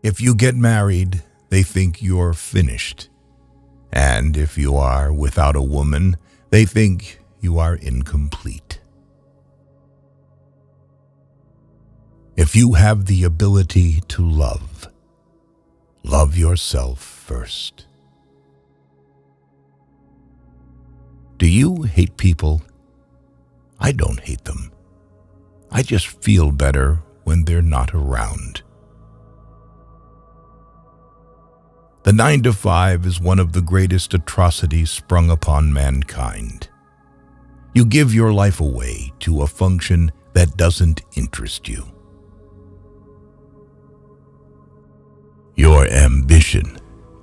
If you get married, they think you're finished. And if you are without a woman, they think you are incomplete. If you have the ability to love, love yourself first. Do you hate people? I don't hate them. I just feel better when they're not around. The 9-to-5 is one of the greatest atrocities sprung upon mankind. You give your life away to a function that doesn't interest you. Your ambition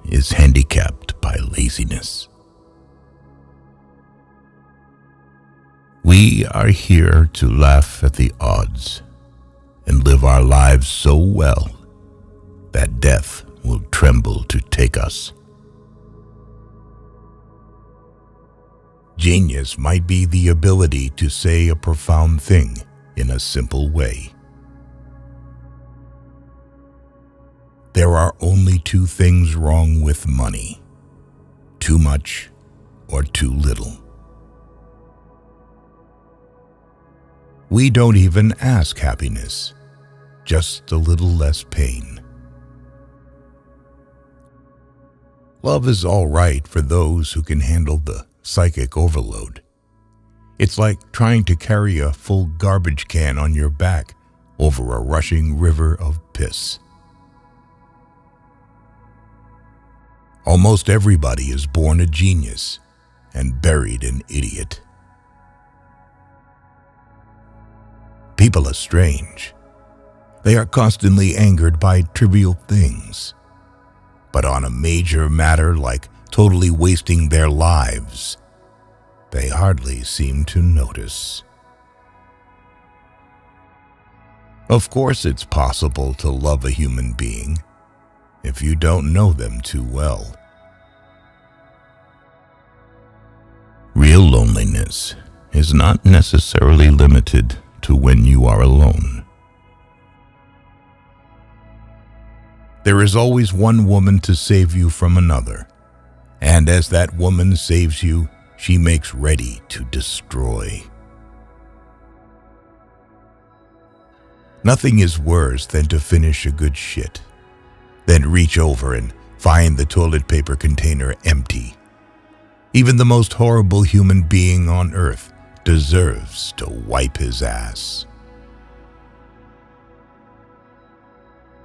is handicapped by laziness. We are here to laugh at the odds and live our lives so well that death will tremble to take us. Genius might be the ability to say a profound thing in a simple way. There are only two things wrong with money: too much or too little. We don't even ask happiness, just a little less pain. Love is all right for those who can handle the psychic overload. It's like trying to carry a full garbage can on your back over a rushing river of piss. Almost everybody is born a genius and buried an idiot. People are strange. They are constantly angered by trivial things. But on a major matter like totally wasting their lives, they hardly seem to notice. Of course, it's possible to love a human being if you don't know them too well. Real loneliness is not necessarily limited to when you are alone. There is always one woman to save you from another, and as that woman saves you, she makes ready to destroy. Nothing is worse than to finish a good shit, then reach over and find the toilet paper container empty. Even the most horrible human being on earth deserves to wipe his ass.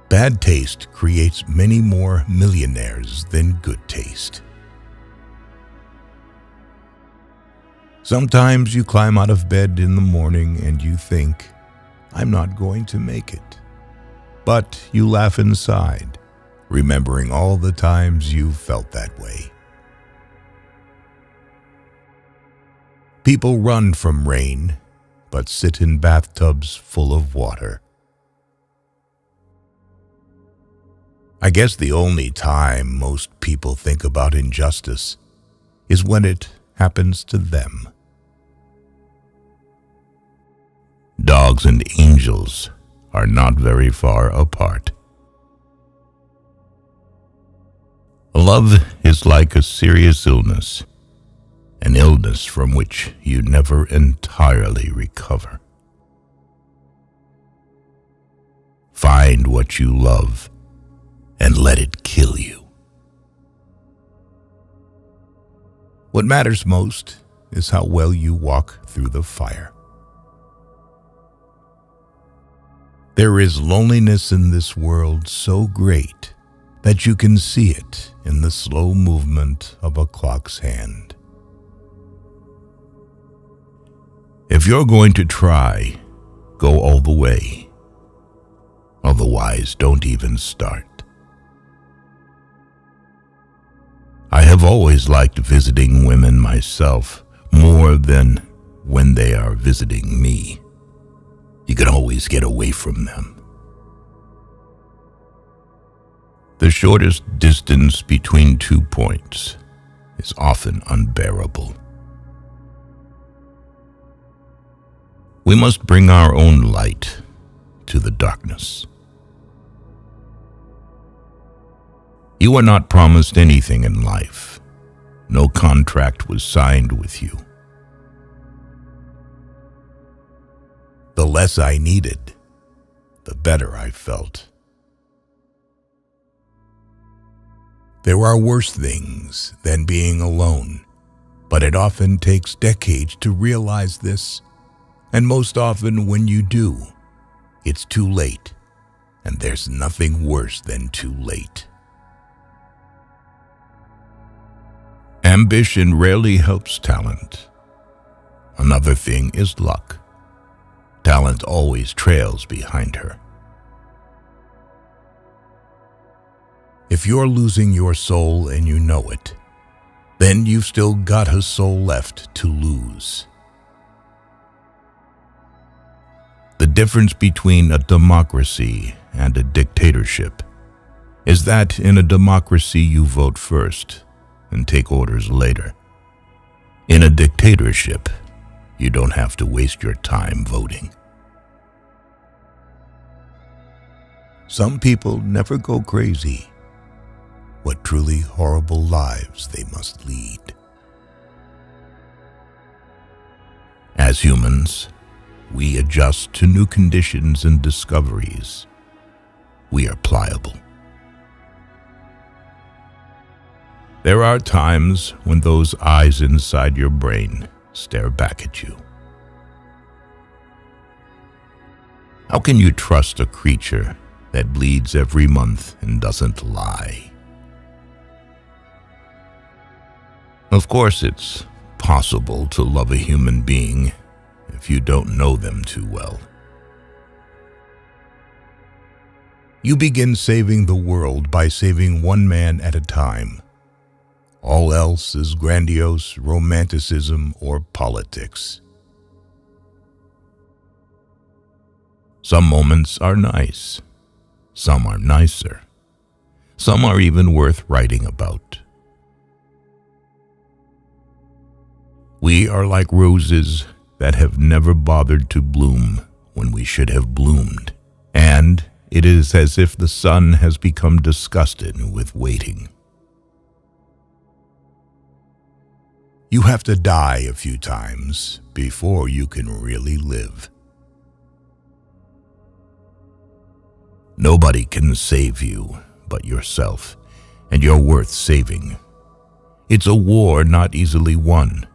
Bad taste creates many more millionaires than good taste. Sometimes you climb out of bed in the morning and you think, I'm not going to make it. But you laugh inside, remembering all the times you felt that way. People run from rain, but sit in bathtubs full of water. I guess the only time most people think about injustice is when it happens to them. Dogs and angels are not very far apart. Love is like a serious illness, an illness from which you never entirely recover. Find what you love and let it kill you. What matters most is how well you walk through the fire. There is loneliness in this world so great that you can see it in the slow movement of a clock's hand. If you're going to try, go all the way. Otherwise, don't even start. I have always liked visiting women myself more than when they are visiting me. You can always get away from them. The shortest distance between 2 points is often unbearable. We must bring our own light to the darkness. You are not promised anything in life. No contract was signed with you. The less I needed, the better I felt. There are worse things than being alone, but it often takes decades to realize this, and most often when you do, it's too late, and there's nothing worse than too late. Ambition rarely helps talent. Another thing is luck. Talent always trails behind her. If you're losing your soul and you know it, then you've still got a soul left to lose. The difference between a democracy and a dictatorship is that in a democracy you vote first and take orders later. In a dictatorship, you don't have to waste your time voting. Some people never go crazy. What truly horrible lives they must lead. As humans, we adjust to new conditions and discoveries. We are pliable. There are times when those eyes inside your brain stare back at you. How can you trust a creature that bleeds every month and doesn't lie? Of course, it's possible to love a human being if you don't know them too well. You begin saving the world by saving one man at a time. All else is grandiose romanticism or politics. Some moments are nice. Some are nicer. Some are even worth writing about. We are like roses that have never bothered to bloom when we should have bloomed, and it is as if the sun has become disgusted with waiting. You have to die a few times before you can really live. Nobody can save you but yourself, and you're worth saving. It's a war not easily won.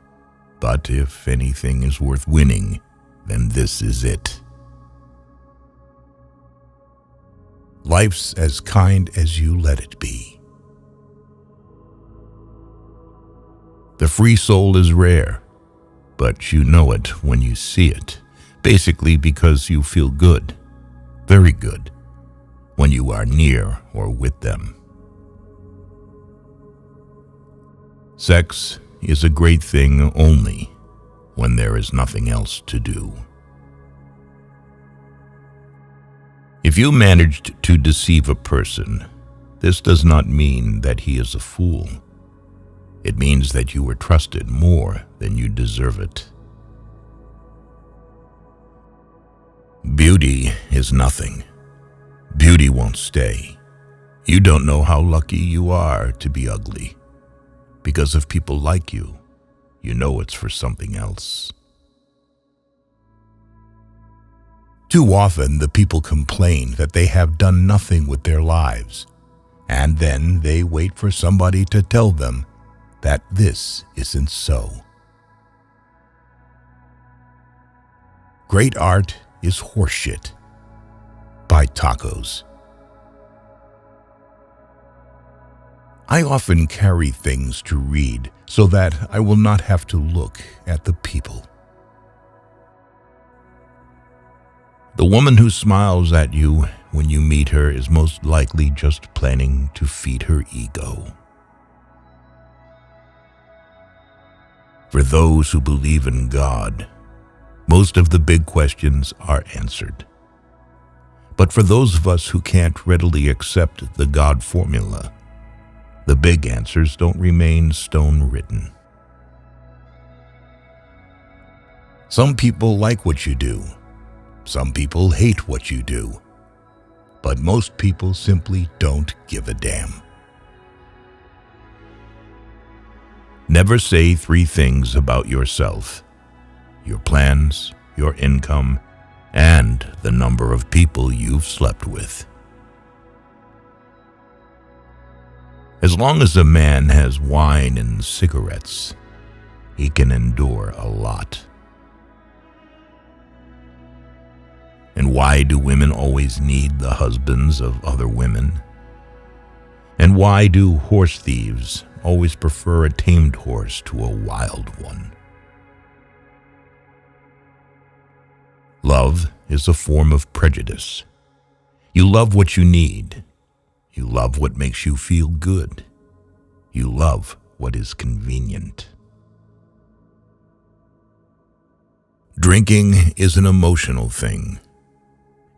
But if anything is worth winning, then this is it. Life's as kind as you let it be. The free soul is rare, but you know it when you see it, basically because you feel good, very good, when you are near or with them. Sex is a great thing only when there is nothing else to do. If you managed to deceive a person, this does not mean that he is a fool. It means that you were trusted more than you deserve it. Beauty is nothing. Beauty won't stay. You don't know how lucky you are to be ugly. Because if people like you, you know it's for something else. Too often the people complain that they have done nothing with their lives, and then they wait for somebody to tell them that this isn't so. Great art is horseshit. Buy tacos. I often carry things to read so that I will not have to look at the people. The woman who smiles at you when you meet her is most likely just planning to feed her ego. For those who believe in God, most of the big questions are answered. But for those of us who can't readily accept the God formula, the big answers don't remain stone-written. Some people like what you do. Some people hate what you do. But most people simply don't give a damn. Never say 3 things about yourself: your plans, your income, and the number of people you've slept with. As long as a man has wine and cigarettes, he can endure a lot. And why do women always need the husbands of other women? And why do horse thieves always prefer a tamed horse to a wild one? Love is a form of prejudice. You love what you need. You love what makes you feel good. You love what is convenient. Drinking is an emotional thing.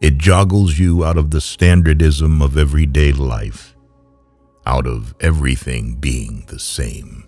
It joggles you out of the standardism of everyday life, out of everything being the same.